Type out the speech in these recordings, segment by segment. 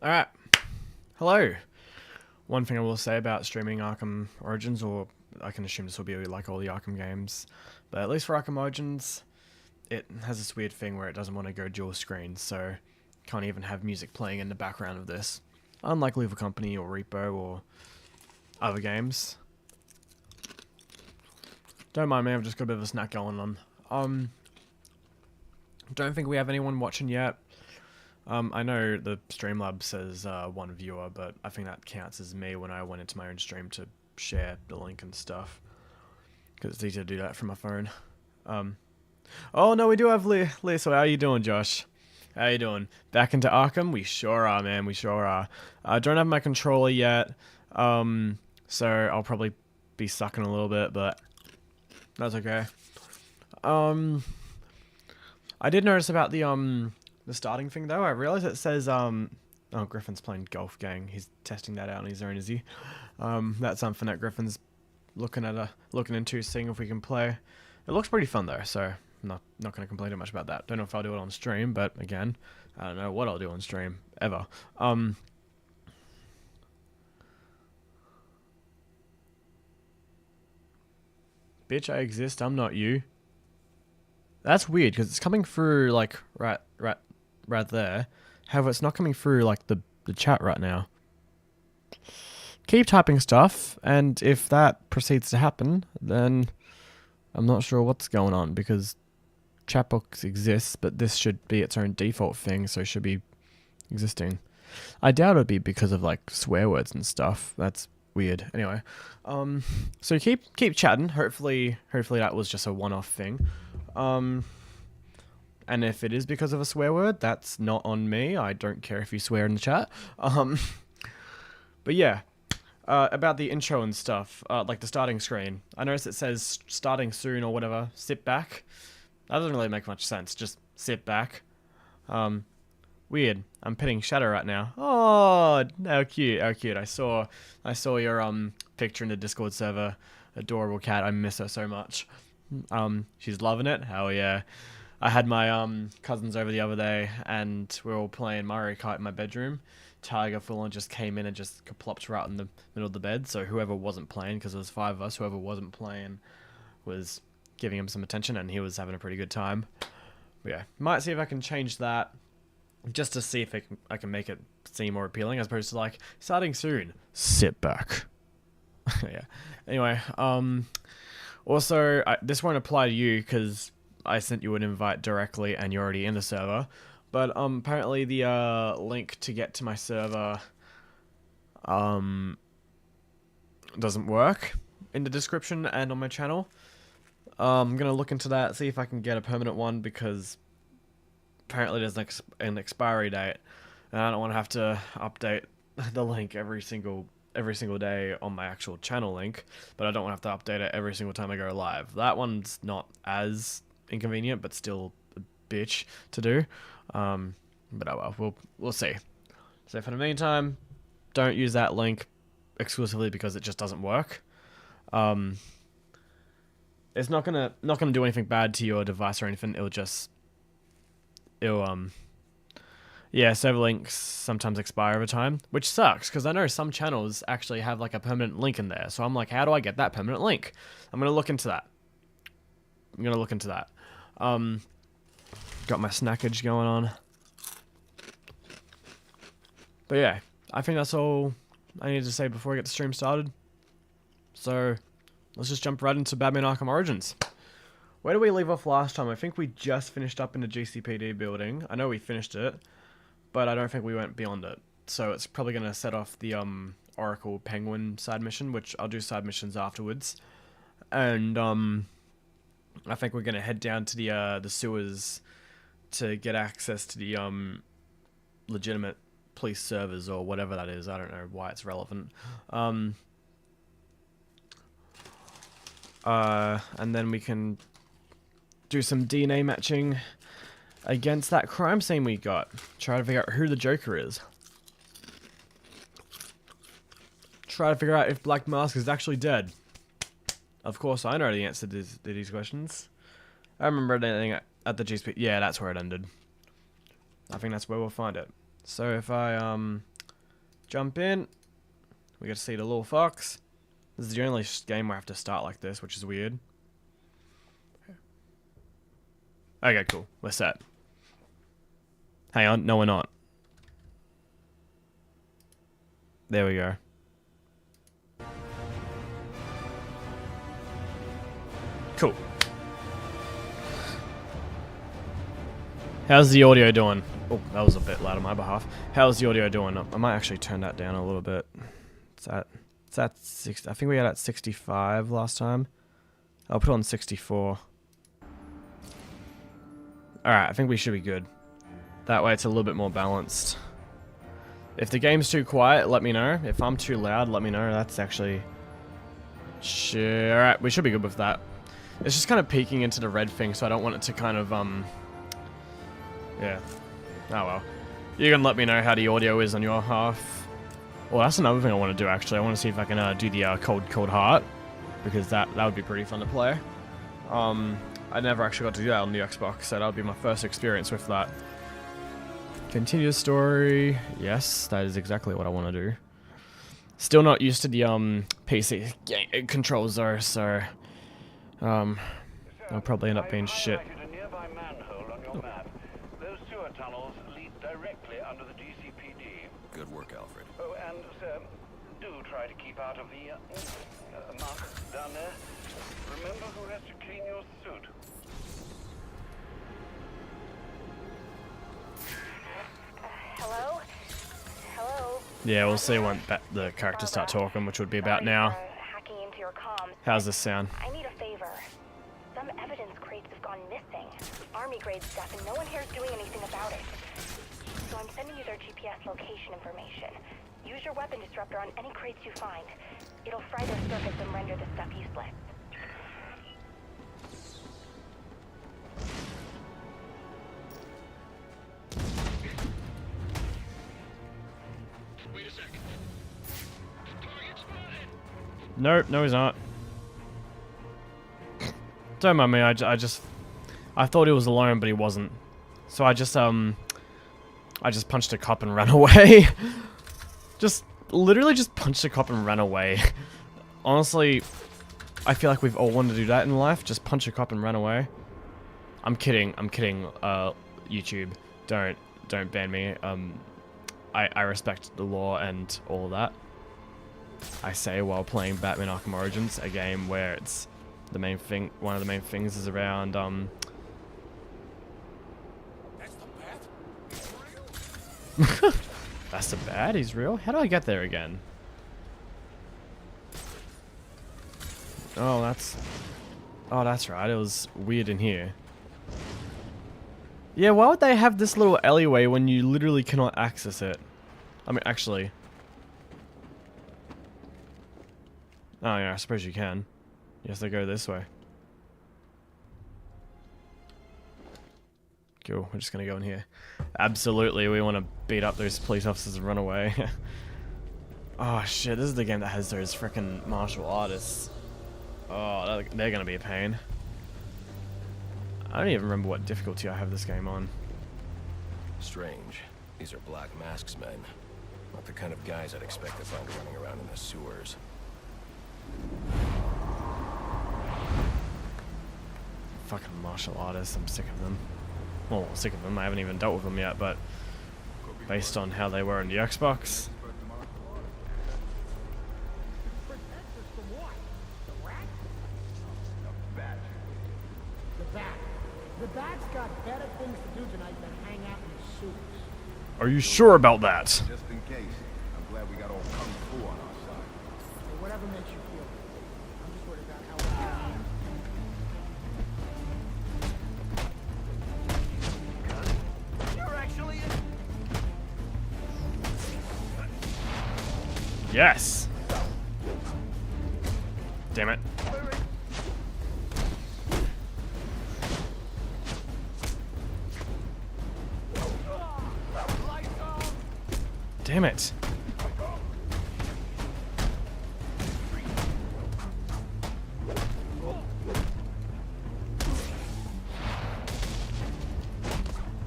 Alright, hello. One thing I will say about streaming Arkham Origins, or I can assume this will be like all the Arkham games, but at least for Arkham Origins, it has this weird thing where it doesn't want to go dual screen, so can't even have music playing in the background of this. Unlike Lethal Company or Repo or other games. Don't mind me, I've just got a bit of a snack going on. Don't think we have anyone watching yet. I know the Streamlabs says one viewer, but I think that counts as me when I went into my own stream to share the link and stuff. Because it's easier to do that from my phone. Oh no, we do have Lee. So how you doing, Josh? How you doing? Back into Arkham? We sure are, man. We sure are. I don't have my controller yet, so I'll probably be sucking a little bit, but that's okay. I did notice about the starting thing though. I realized it says oh, Griffin's playing golf, gang. He's testing that out on his own, is he? That's something that Griffin's looking into, seeing if we can play. It looks pretty fun though, so I'm not gonna complain too much about that. Don't know if I'll do it on stream, but again, I don't know what I'll do on stream ever. Bitch, I exist. I'm not you. That's weird because it's coming through like right there. However, it's not coming through like the chat right now. Keep typing stuff, and if that proceeds to happen, then I'm not sure what's going on because chatbox exists, but this should be its own default thing, so it should be existing. I doubt it'd be because of like swear words and stuff. That's weird. Anyway, so keep chatting. Hopefully that was just a one-off thing. And if it is because of a swear word, that's not on me. I don't care if you swear in the chat. But yeah, about the intro and stuff, like the starting screen. I noticed it says starting soon or whatever. Sit back. That doesn't really make much sense. Just sit back. Weird. I'm petting Shadow right now. Oh, how cute, how cute. I saw your picture in the Discord server. Adorable cat. I miss her so much. She's loving it. Hell yeah. I had my cousins over the other day, and we were all playing Mario Kart in my bedroom. Tiger full on just came in and just plopped right in the middle of the bed. So whoever wasn't playing, because there was 5 of us, whoever wasn't playing was giving him some attention, and he was having a pretty good time. But yeah, might see if I can change that, just to see if I can make it seem more appealing, as opposed to like starting soon. Sit back. Yeah. Anyway, also this won't apply to you because I sent you an invite directly and you're already in the server. But apparently the link to get to my server doesn't work in the description and on my channel. I'm gonna look into that, see if I can get a permanent one, because apparently there's an expiry date, and I don't want to have to update the link every single day on my actual channel link, but I don't want to have to update it every single time I go live. That one's not as inconvenient, but still a bitch to do. But oh well, we'll see. So for the meantime, don't use that link exclusively because it just doesn't work. It's not gonna do anything bad to your device or anything. Yeah, server links sometimes expire over time, which sucks because I know some channels actually have like a permanent link in there. So I'm like, how do I get that permanent link? I'm gonna look into that. Got my snackage going on. But yeah, I think that's all I need to say before I get the stream started. So let's just jump right into Batman Arkham Origins. Where did we leave off last time? I think we just finished up in the GCPD building. I know we finished it, but I don't think we went beyond it. So it's probably going to set off the Oracle Penguin side mission, which I'll do side missions afterwards. And I think we're going to head down to the sewers to get access to the legitimate police servers or whatever that is. I don't know why it's relevant. And then we can do some DNA matching against that crime scene we got. Try to figure out who the Joker is. Try to figure out if Black Mask is actually dead. Of course, I know the answer to these questions. I remember anything at the GSP. Yeah, that's where it ended. I think that's where we'll find it. So if I jump in, we get to see the little fox. This is the only game where I have to start like this, which is weird. Okay, cool. We're set. Hang on. No, we're not. There we go. Cool. How's the audio doing? Oh, that was a bit loud on my behalf. How's the audio doing? I might actually turn that down a little bit. It's at 60. I think we had at 65 last time. I'll put it on 64. Alright, I think we should be good. That way it's a little bit more balanced. If the game's too quiet, let me know. If I'm too loud, let me know. That's actually... Alright, we should be good with that. It's just kind of peeking into the red thing, so I don't want it to kind of, yeah. Oh well. You can let me know how the audio is on your half. Well, that's another thing I want to do, actually. I want to see if I can do the Cold Heart. Because that would be pretty fun to play. I never actually got to do that on the Xbox, so that would be my first experience with that. Continue the story. Yes, that is exactly what I want to do. Still not used to the PC controls though, so I'll probably end up being shit. Those sewer tunnels lead directly under the GCPD. Good work, Alfred. Oh, and sir, do try to keep out of the muck down there. Remember who has to clean your suit. Hello? Hello? Yeah, we'll see when the characters start talking, which would be about now. Hacking into your comms. How's this sound? I need a favor. Some evidence crates have gone missing. Army grade stuff, and no one here is doing anything about it. So I'm sending you their GPS location information. Use your weapon disruptor on any crates you find. It'll fry their circuits and render the stuff useless. Wait a sec. Target spotted. Nope, no he's not. Don't mind me, I thought he was alone, but he wasn't. So I just punched a cop and ran away. Literally just punched a cop and ran away. Honestly, I feel like we've all wanted to do that in life. Just punch a cop and run away. I'm kidding, YouTube. Don't ban me. I respect the law and all that. I say while playing Batman Arkham Origins, a game where it's the main thing, one of the main things is around, That's the bat? That's the bad? He's real? How do I get there again? Oh, that's right. It was weird in here. Yeah, why would they have this little alleyway when you literally cannot access it? I mean, actually. Oh, yeah, I suppose you can. Yes, they go this way. Cool, we're just gonna go in here. Absolutely, we want to beat up those police officers and run away. Oh shit, this is the game that has those frickin' martial artists. Oh, they're gonna be a pain. I don't even remember what difficulty I have this game on. Strange. These are Black Mask's men. Not the kind of guys I'd expect to find running around in the sewers. Fucking martial artists, I'm sick of them. Well, sick of them, I haven't even dealt with them yet, but based on how they were in the Xbox. The bat's got better things to do tonight than hang out in the sewers. Are you sure about that? Just in case. I'm glad we got all kung fu on our side. Or whatever makes you feel. I'm just worried about how You're actually Yes! Damn it. Damn it.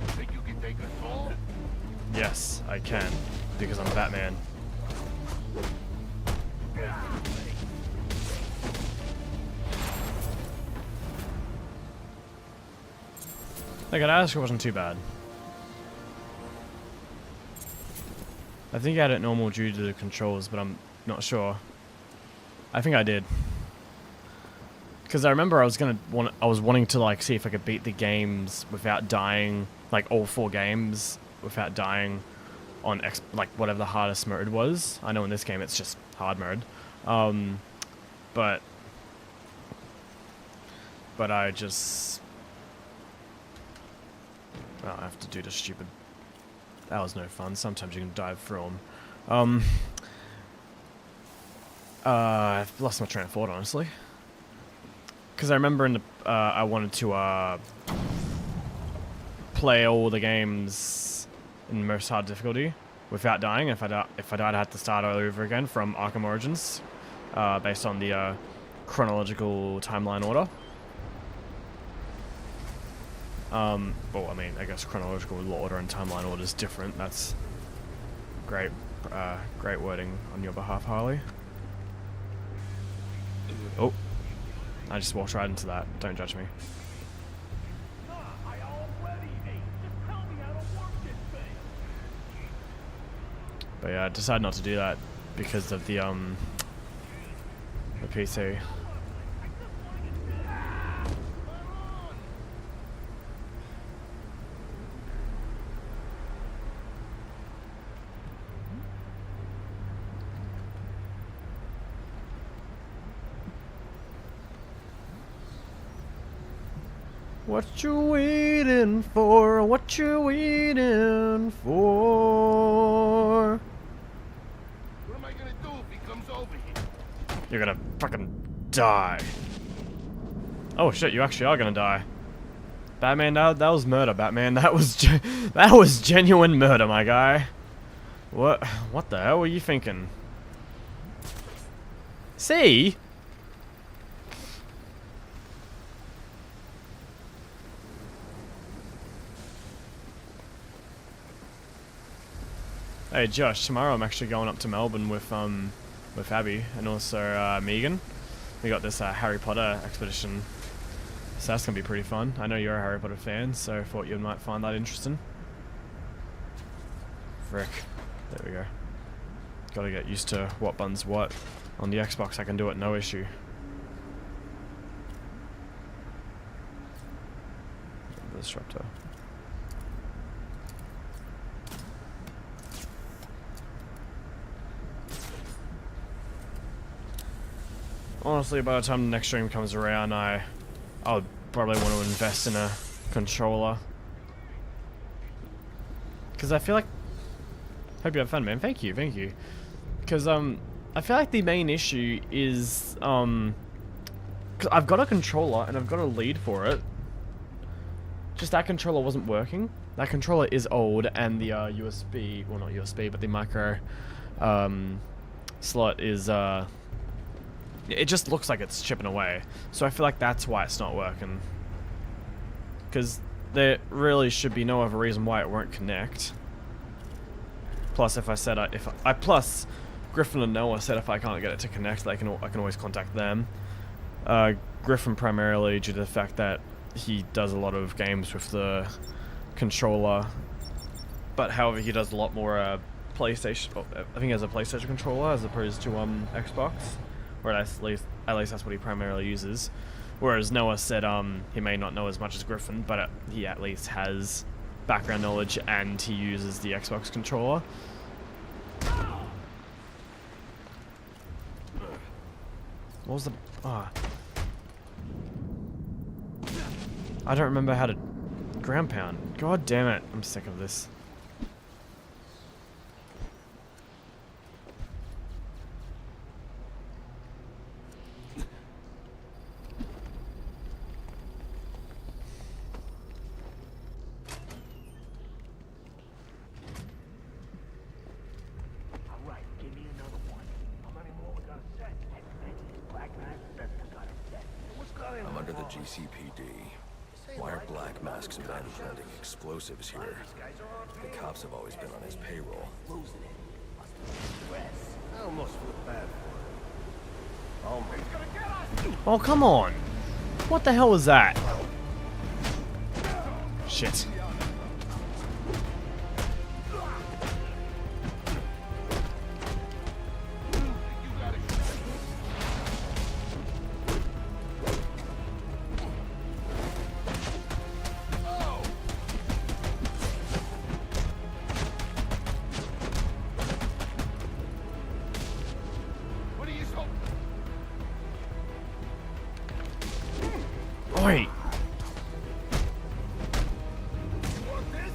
Think you can take us all? Yes, I I can, because I'm Batman. Like, that ask wasn't too bad. I think I had it normal due to the controls, but I'm not sure. I think I did. Because I remember I was wanting to like see if I could beat the games without dying, like all 4 games without dying on like whatever the hardest mode was. I know in this game it's just hard mode, but I just I have to do the stupid. That was no fun. Sometimes you can dive through them. I've lost my train of thought, honestly. Because I remember in the I wanted to play all the games in most hard difficulty without dying. If I died, I had to start all over again from Arkham Origins, based on the chronological timeline order. Well, I mean, I guess chronological order and timeline order is different. That's great, great wording on your behalf, Harley. Oh, I just walked right into that. Don't judge me. But yeah, I decided not to do that because of the PC. What you waiting for? What you waiting for? What am I gonna do if he comes over here? You're gonna fucking die. Oh shit, you actually are gonna die. Batman, that was murder, Batman. That was genuine murder, my guy. What the hell were you thinking? See? Hey Josh, tomorrow I'm actually going up to Melbourne with Abby and also Megan. We got this Harry Potter expedition, so that's gonna be pretty fun. I know you're a Harry Potter fan, so I thought you might find that interesting. Frick. There we go. Gotta get used to what buttons what. On the Xbox I can do it no issue. The disruptor. Honestly, by the time the next stream comes around, I'll probably want to invest in a controller. Because I feel like... Hope you have fun, man. Thank you, thank you. Because, I feel like the main issue is, because I've got a controller and I've got a lead for it. Just that controller wasn't working. That controller is old and the, USB... Well, not USB, but the micro, slot is, it just looks like it's chipping away. So I feel like that's why it's not working. Because there really should be no other reason why it won't connect. Plus, if I said plus Griffin and Noah said if I can't get it to connect, I can always contact them. Griffin primarily due to the fact that he does a lot of games with the controller. But however, he does a lot more PlayStation. Oh, I think he has a PlayStation controller as opposed to Xbox. Or at least that's what he primarily uses. Whereas Noah said he may not know as much as Griffin, but he at least has background knowledge and he uses the Xbox controller. What was the... I don't remember how to ground pound. God damn it. I'm sick of this. I'm under the GCPD. Why are Black Mask's men planting explosives here? The cops have always been on his payroll. I almost feel bad for him. Oh, he's gonna get us! Oh, come on. What the hell was that? Shit. What are you so... Oi. Want this?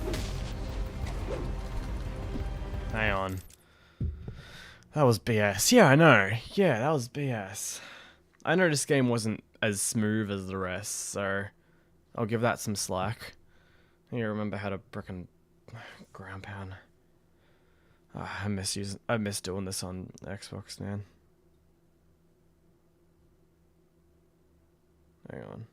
Hang on. That was BS. Yeah, I know. Yeah, that was BS. I know this game wasn't as smooth as the rest, so I'll give that some slack. I need to remember how to frickin' ground pound. I miss doing this on Xbox, man. Hang on.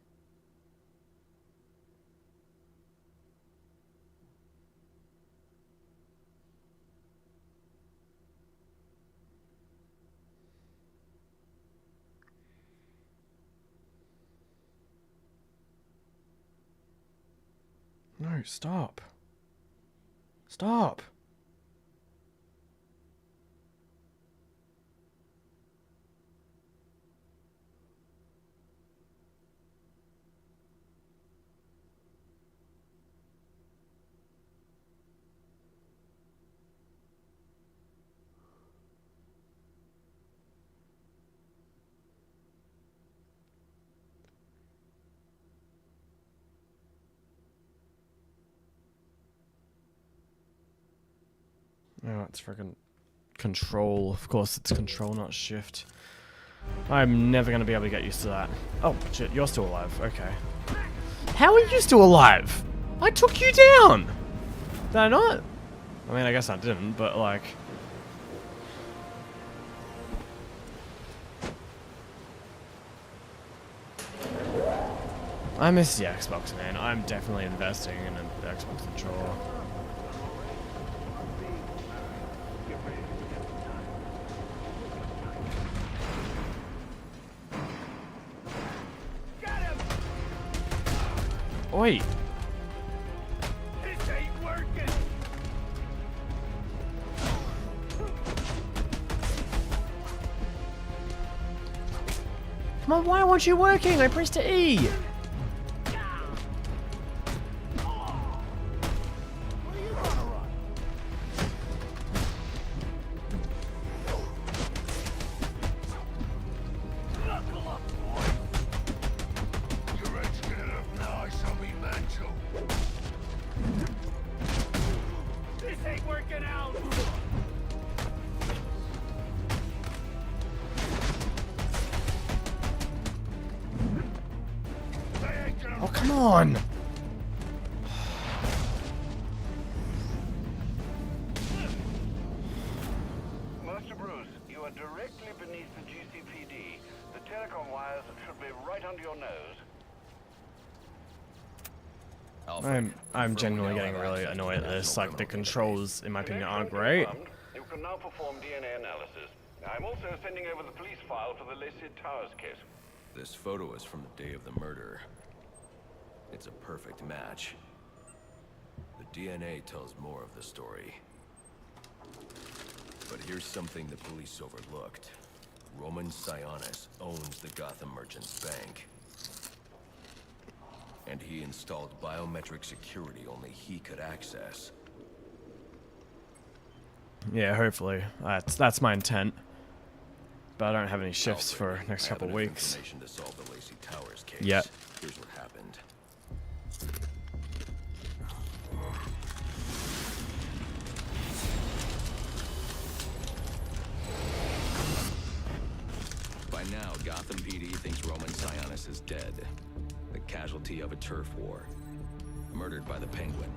No, stop. Stop. Oh, it's freaking control. Of course, it's control, not shift. I'm never going to be able to get used to that. Oh, shit, you're still alive. Okay. How are you still alive? I took you down! Did I not? I mean, I guess I didn't, but like... I miss the Xbox, man. I'm definitely investing in an Xbox controller. Oi! This ain't working! Come on, why weren't you working? I pressed E! What are you gonna run? Knuckle up, boy! Your edge get up nice on me, macho. This ain't working out! They ain't gonna Oh, come on! Master Bruce, you are directly beneath the GCPD. The telecom wires should be right under your nose. I'm genuinely getting really annoyed at this. Like, the controls, in my opinion, aren't great. You can now perform DNA analysis. I'm also sending over the police file for the Lacey Towers case. This photo is from the day of the murder. It's a perfect match. The DNA tells more of the story. But here's something the police overlooked. Roman Sionis owns the Gotham Merchants Bank. And he installed biometric security only he could access. Yeah, hopefully. That's my intent. But I don't have any shifts for Alfred, next I have couple enough weeks. information to solve the Lacey Towers case. Yep. Here's what happened. By now, Gotham PD thinks Roman Sionis is dead. The casualty of a turf war. Murdered by the Penguin.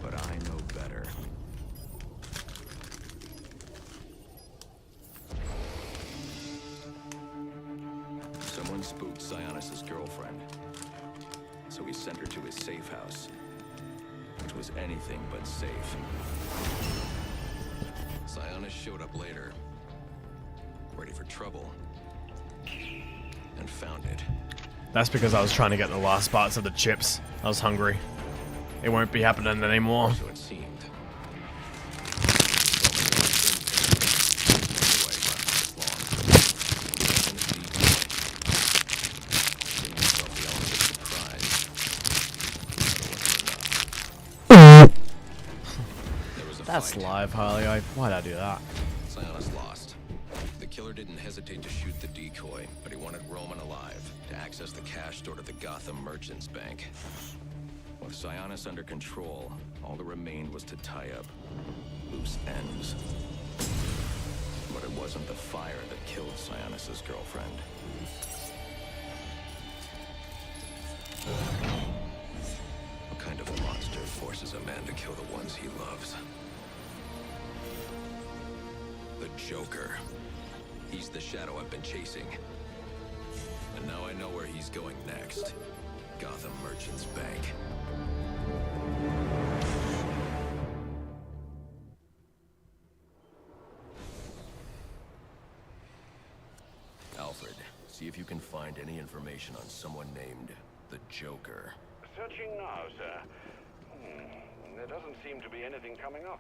But I know better. Villain spooked Sionis' girlfriend, so he sent her to his safe house, which was anything but safe. Sionis showed up later, ready for trouble, and found it. That's because I was trying to get the last parts of the chips. I was hungry. It won't be happening anymore. So it seemed. That's live, Harley. Why'd I do that? Sionis lost. The killer didn't hesitate to shoot the decoy, but he wanted Roman alive to access the cash stored at the Gotham Merchants Bank. With Sionis under control, all that remained was to tie up loose ends. But it wasn't the fire that killed Sionis' girlfriend. What kind of monster forces a man to kill the ones he loves? The Joker. He's the shadow I've been chasing. And now I know where he's going next. Gotham Merchants Bank. Alfred, see if you can find any information on someone named the Joker. Searching now, sir. There doesn't seem to be anything coming up.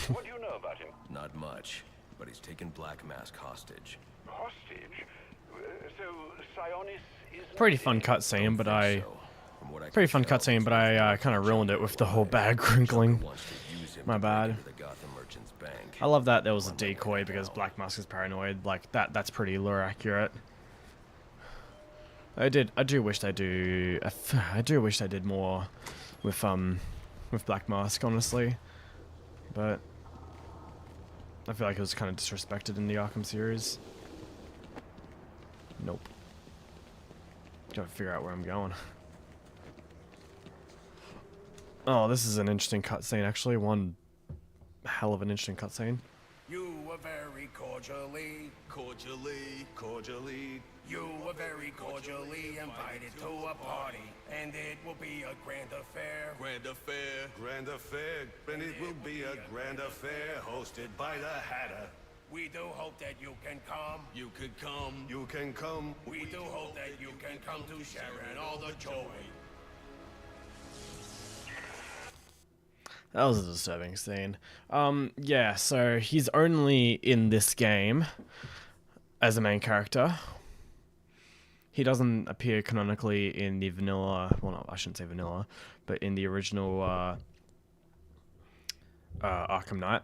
What do you know about him? Not much, but he's taken Black Mask hostage. Hostage? So, Sionis is... Pretty fun cutscene, but I... So, from what I Pretty can fun tell, cutscene, but I kind of ruined it with the whole bag crinkling. wants to use him My to break bad. into the Gotham Merchants Bank. I love that there was a decoy because Black Mask is paranoid. Like that's pretty lore accurate. I do wish they do. I do wish they did more with Black Mask, honestly. But I feel like it was kind of disrespected in the Arkham series. Nope. Gotta figure out where I'm going. Oh, this is an interesting cutscene, actually. One hell of an interesting cutscene. You were very cordially, you were very cordially invited to a party, and it will be a grand affair. Grand affair, and it will be a grand affair hosted by the Hatter. We do hope that you can come. You can come. We do hope that you can come to share in all the joy. That was a disturbing scene. Yeah, so he's only in this game as a main character. He doesn't appear canonically in the vanilla, well, no, I shouldn't say vanilla, but in the original Arkham Knight.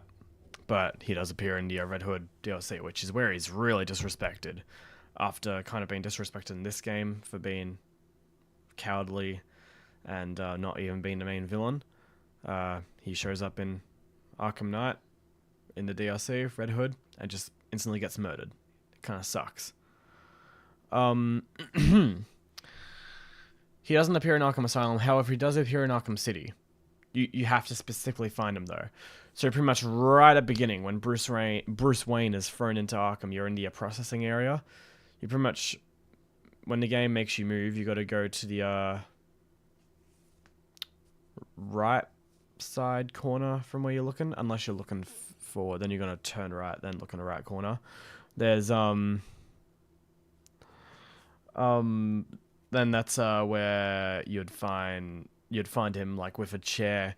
But he does appear in the Red Hood DLC, which is where he's really disrespected. After kind of being disrespected in this game for being cowardly and not even being the main villain. He shows up in Arkham Knight in the DLC, Red Hood, and just instantly gets murdered. It kind of sucks. He doesn't appear in Arkham Asylum, however, he does appear in Arkham City. You have to specifically find him, though. So pretty much right at the beginning, when Bruce Wayne is thrown into Arkham, you're in the processing area. You pretty much, when the game makes you move, you got to go to the right side corner from where you're looking, unless you're looking forward. Then you're gonna turn right, then look in the right corner. There's then that's where you'd find him like with a chair,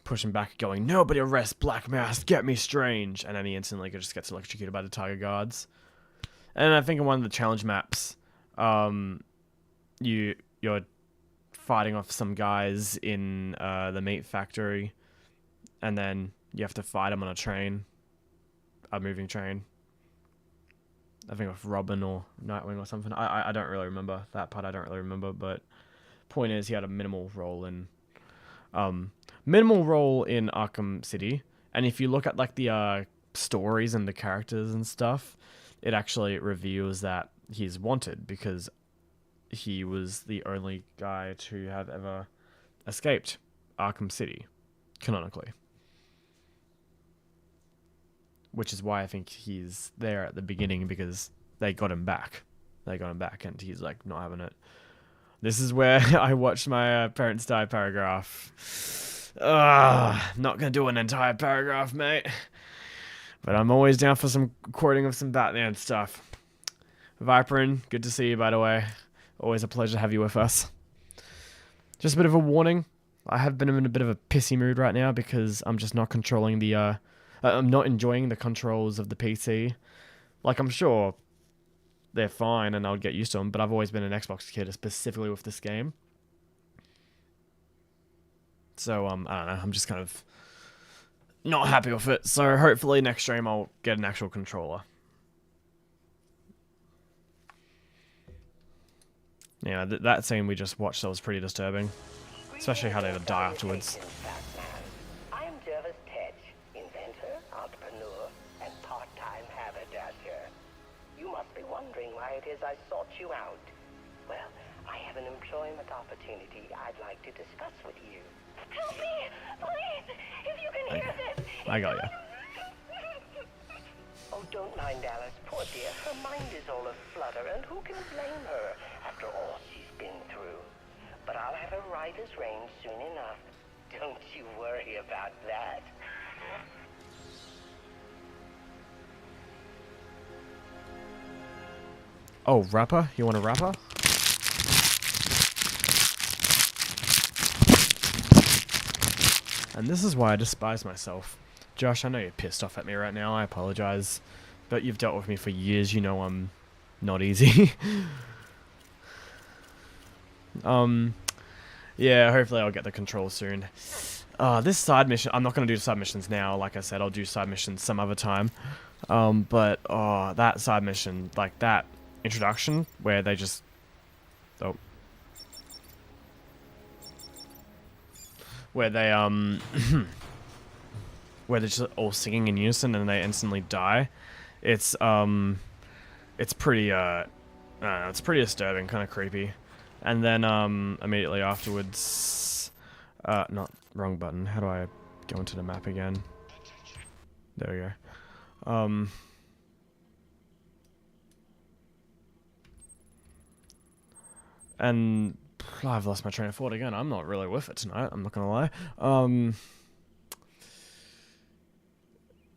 pushing back, going, "Nobody arrest Black Mask, get me Strange," and then he instantly just gets electrocuted by the Tiger Guards. And I think in one of the challenge maps, you're fighting off some guys in the meat factory, and then you have to fight them on a train, a moving train. I think with Robin or Nightwing or something. I don't really remember that part. I don't really remember, but point is, he had a minimal role in Arkham City. And if you look at like the stories and the characters and stuff, it actually reveals that he's wanted because he was the only guy to have ever escaped Arkham City, canonically. Which is why I think he's there at the beginning, because they got him back. They got him back, and he's like not having it. This is where I watched my parents die paragraph. Not gonna do an entire paragraph, mate. But I'm always down for some quoting of some Batman stuff. Viperin, good to see you, by the way. Always a pleasure to have you with us. Just a bit of a warning. I have been in a bit of a pissy mood right now because I'm just not controlling the, I'm not enjoying the controls of the PC. Like, I'm sure they're fine and I'll get used to them, but I've always been an Xbox kid, specifically with this game. So, I don't know, I'm just kind of not happy with it. So, hopefully next stream I'll get an actual controller. Yeah, that scene we just watched, that was pretty disturbing. Especially how they would die afterwards. I'm Jervis Tetch, inventor, entrepreneur, and part-time haberdasher. You must be wondering why it is I sought you out. Well, I have an employment opportunity I'd like to discuss with you. Help me! Please! If you can hear this! I got ya. Oh, don't mind Alice. Poor dear, her mind is all aflutter, and who can blame her after all she's been through? But I'll have her right as rain soon enough. Don't you worry about that. Oh, rapper? You want a rapper? And this is why I despise myself. Josh, I know you're pissed off at me right now. I apologize. But you've dealt with me for years. You know I'm not easy. Yeah, hopefully I'll get the control soon. This side mission, I'm not going to do side missions now. Like I said, I'll do side missions some other time. But that side mission, like that introduction where they just... Oh. Where they, where they're just all singing in unison and they instantly die. It's pretty, it's pretty disturbing, kind of creepy. And then, immediately afterwards, not, wrong button. How do I go into the map again? There we go. And I've lost my train of thought again. I'm not really with it tonight, I'm not gonna lie.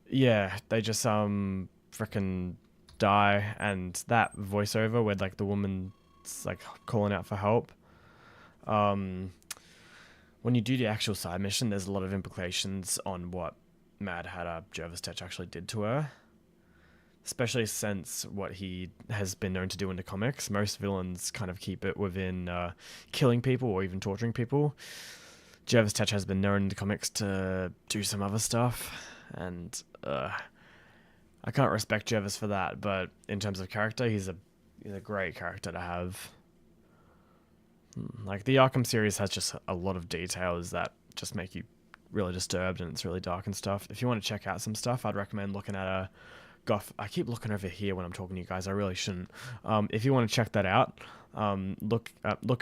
Yeah, they just, frickin' die, and that voiceover where, like, the woman's, like, calling out for help. When you do the actual side mission, there's a lot of implications on what Mad Hatter Jervis Tetch actually did to her. Especially since what he has been known to do in the comics. Most villains kind of keep it within killing people or even torturing people. Jervis Tetch has been known in the comics to do some other stuff. And I can't respect Jervis for that, but in terms of character, he's a great character to have. Like, the Arkham series has just a lot of details that just make you really disturbed, and it's really dark and stuff. If you want to check out some stuff, I'd recommend looking at I keep looking over here when I'm talking to you guys. I really shouldn't. If you want to check that out, look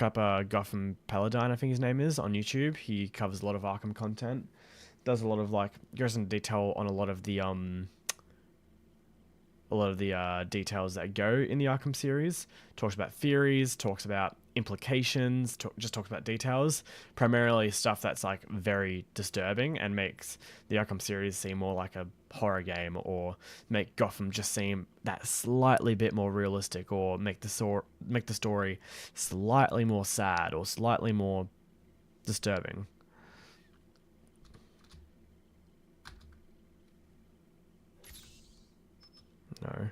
up Gotham Paladine, I think his name is, on YouTube. He covers a lot of Arkham content. Does a lot of, like, goes into detail on a lot of the details that go in the Arkham series. Talks about theories, talks about implications, just talks about details. Primarily stuff that's, like, very disturbing and makes the Arkham series seem more like a horror game, or make Gotham just seem that slightly bit more realistic, or make the story slightly more sad or slightly more disturbing. No.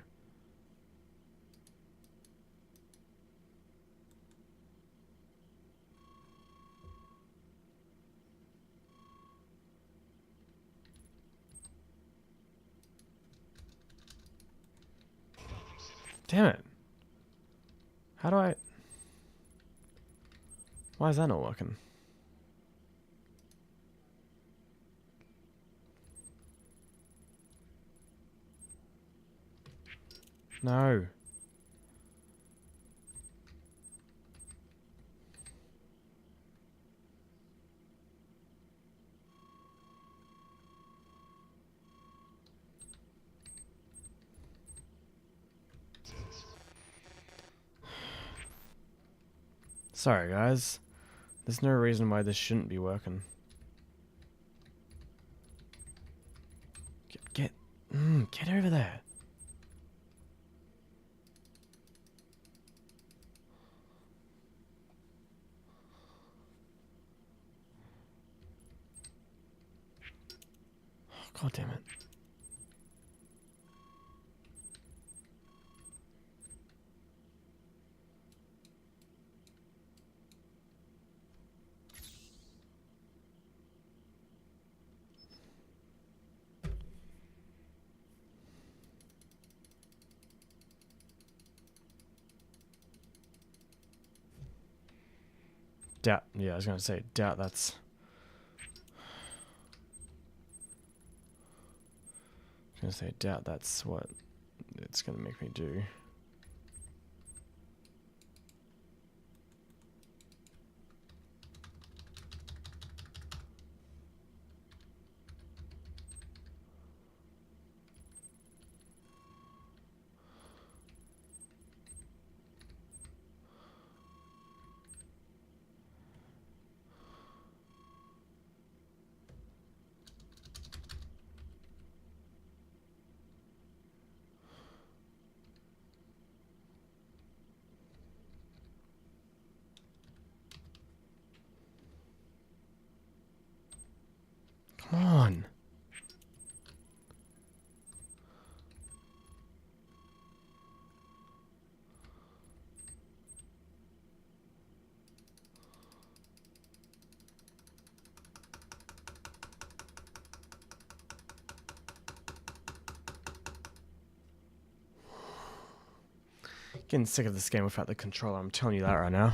Damn it. How do I... Why is that not working? No. Sorry, guys. There's no reason why this shouldn't be working. Get over there. Oh, God damn it. Doubt. Yeah, I was gonna say doubt. That's. I was gonna say doubt. That's what it's gonna make me do. Come on. Getting sick of this game without the controller. I'm telling you that right now.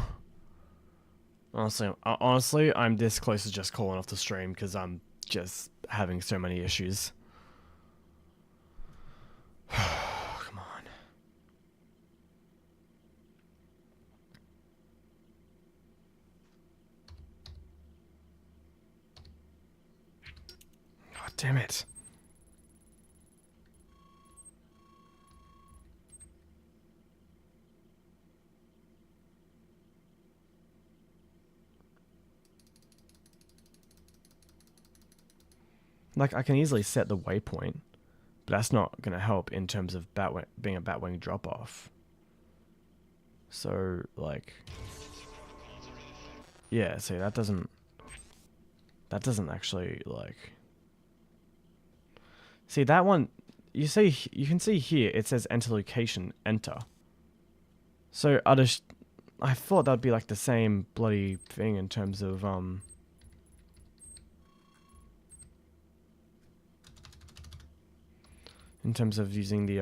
Honestly, I'm this close to just calling off the stream because I'm just having so many issues. Come on. God damn it. Like, I can easily set the waypoint, but that's not going to help in terms of being a Batwing drop-off. So, like... Yeah, see, that doesn't actually, like... See, that one... You can see here, it says enter location, enter. So, I thought that would be, like, the same bloody thing in terms of, in terms of using the,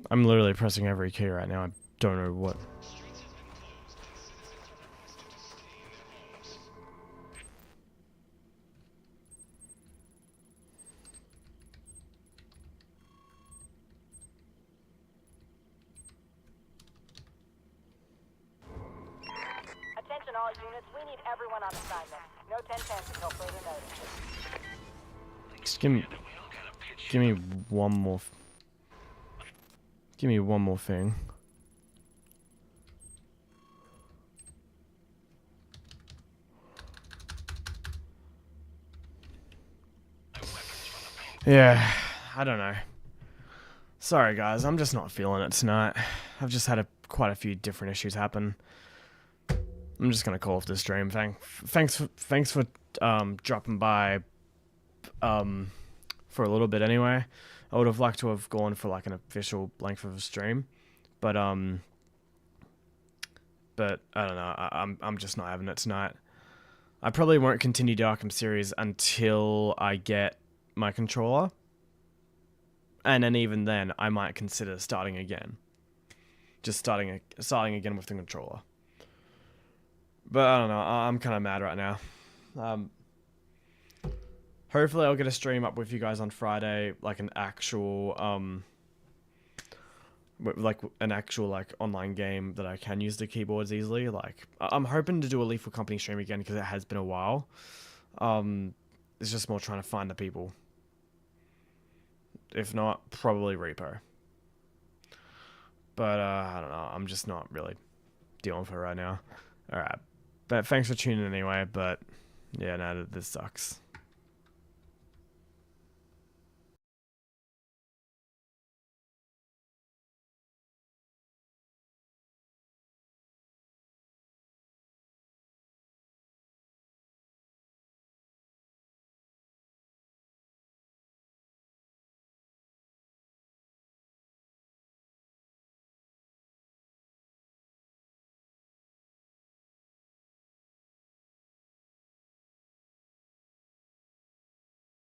I'm literally pressing every key right now. I don't know what. Attention all units, we need everyone on assignment. No 10-10 until further notice. Just give me one more. Give me one more thing. Yeah, I don't know. Sorry guys, I'm just not feeling it tonight. I've just had quite a few different issues happen. I'm just gonna call off the stream. Thanks for dropping by for a little bit anyway. I would have liked to have gone for like an official length of a stream, but I don't know. I'm just not having it tonight. I probably won't continue the Arkham series until I get my controller, and then even then, I might consider starting again. Just starting again with the controller. But I don't know. I'm kind of mad right now. Hopefully, I'll get a stream up with you guys on Friday, like an actual like online game that I can use the keyboards easily. Like I'm hoping to do a Lethal Company stream again because it has been a while. It's just more trying to find the people. If not, probably Repo. But I don't know. I'm just not really dealing with it right now. All right, but thanks for tuning in anyway. But yeah, no, this sucks.